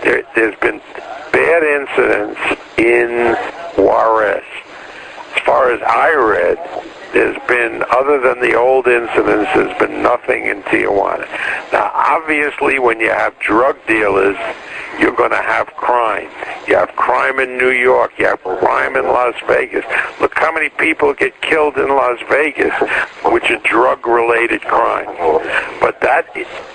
There's been bad incidents in Juarez. As far as I read, there's been, other than the old incidents, there's been nothing in Tijuana. Now, obviously, when you have drug dealers, you're going to have crime. You have crime in New York. You have crime in Las Vegas. Look how many people get killed in Las Vegas, which are drug-related crime. But that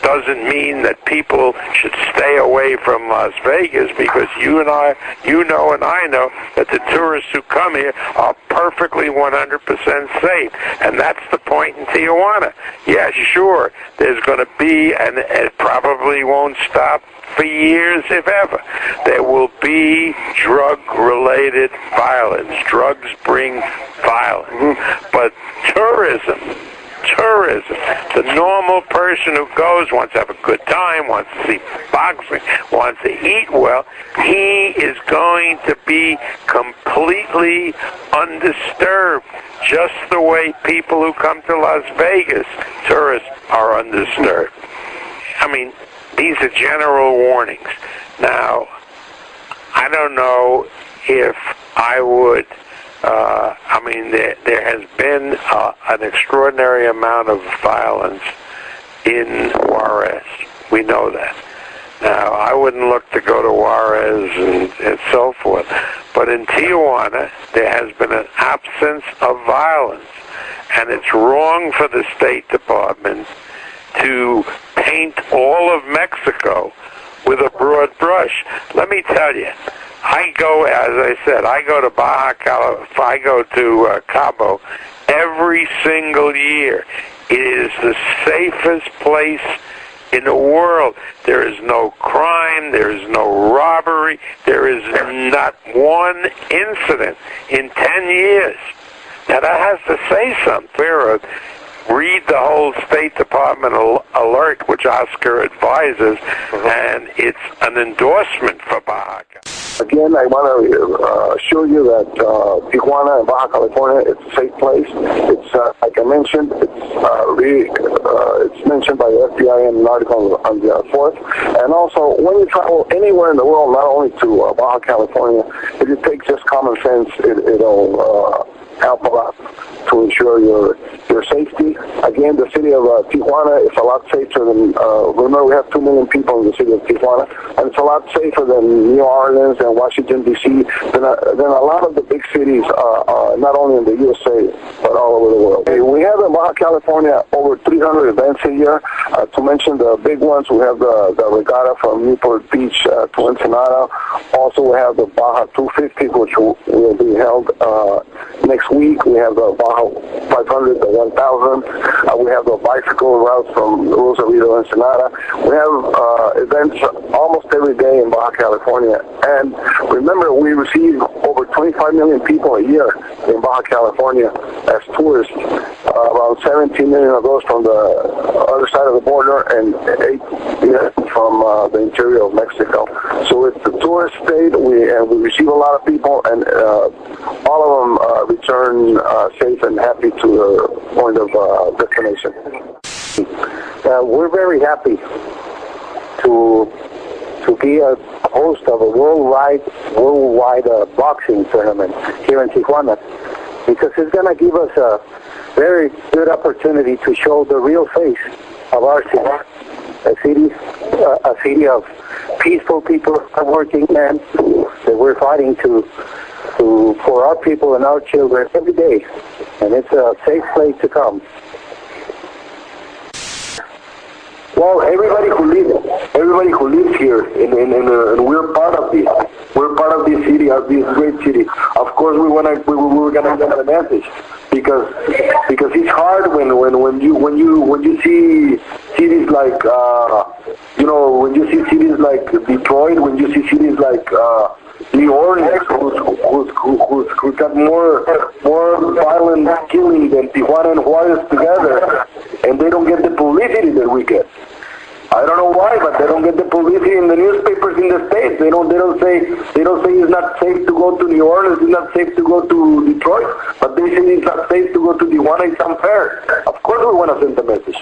doesn't mean that people should stay away from Las Vegas, because you know and I know that the tourists who come here are perfectly 100% safe. And that's the point in Tijuana. Yeah, sure, there's going to be, and it probably won't stop for years, if ever, there will be drug-related violence. Drugs bring violence. But tourism, the normal person who goes wants to have a good time, wants to see boxing, wants to eat well, he is going to be completely undisturbed, just the way people who come to Las Vegas, tourists, are undisturbed. I mean, these are general warnings. Now, I don't know if I would, there has been an extraordinary amount of violence in Juarez. We know that. Now, I wouldn't look to go to Juarez and so forth. But in Tijuana, there has been an absence of violence. And it's wrong for the State Department to paint all of Mexico with a broad brush. Let me tell you, I go, as I said, I go to Baja California, I go to Cabo every single year. It is the safest place in the world. There is no crime, there is no robbery, there is not one incident in 10 years. Now that has to say something. Read the whole State Department alert, which Oscar advises, and it's an endorsement for Baja. Again, I want to assure you that Tijuana and Baja California, it's a safe place. It's, like I mentioned, it's mentioned by the FBI in an article on the 4th. And also, when you travel anywhere in the world, not only to Baja California, if you take just common sense, it'll help a lot to ensure your safety. Again, the city of Tijuana is a lot safer than, remember we have 2 million people in the city of Tijuana, and it's a lot safer than New Orleans and Washington, D.C., than a lot of the big cities, not only in the USA, but all over the world. We have in Baja California over 300 events a year. To mention the big ones, we have the regatta from Newport Beach to Ensenada. Also, we have the Baja 250, which will be held next week. We have the Baja 500, the 1000. We have the bicycle routes from Rosarito, Ensenada. We have events almost every day in Baja California. And remember, we receive over 25 million people a year in Baja California as tourists. Around 17 million of those from the other side of the border, and 8 from the interior of Mexico. So it's a tourist state. We receive a lot of people, and all of them return safe and happy to their point of destination. We're very happy to be a host of a worldwide boxing tournament here in Tijuana, because it's going to give us a very good opportunity to show the real face of our city, a city of peaceful people, hardworking men that we're fighting for our people and our children every day, and it's a safe place to come. Well, everybody who lives here, and we're part of this. We're part of this city, of this great city. Of course, we're gonna send a message, because it's hard when you see cities like when you see cities like Detroit, when you see cities like New Orleans, who's got more violent killing than Tijuana and Juarez together, and they don't get the publicity that we get. I don't know why, but they don't get the publicity in the newspapers in the States. They don't say it's not safe to go to New Orleans, it's not safe to go to Detroit, but they say it's not safe to go to Tijuana. It's unfair. Of course we want to send the message.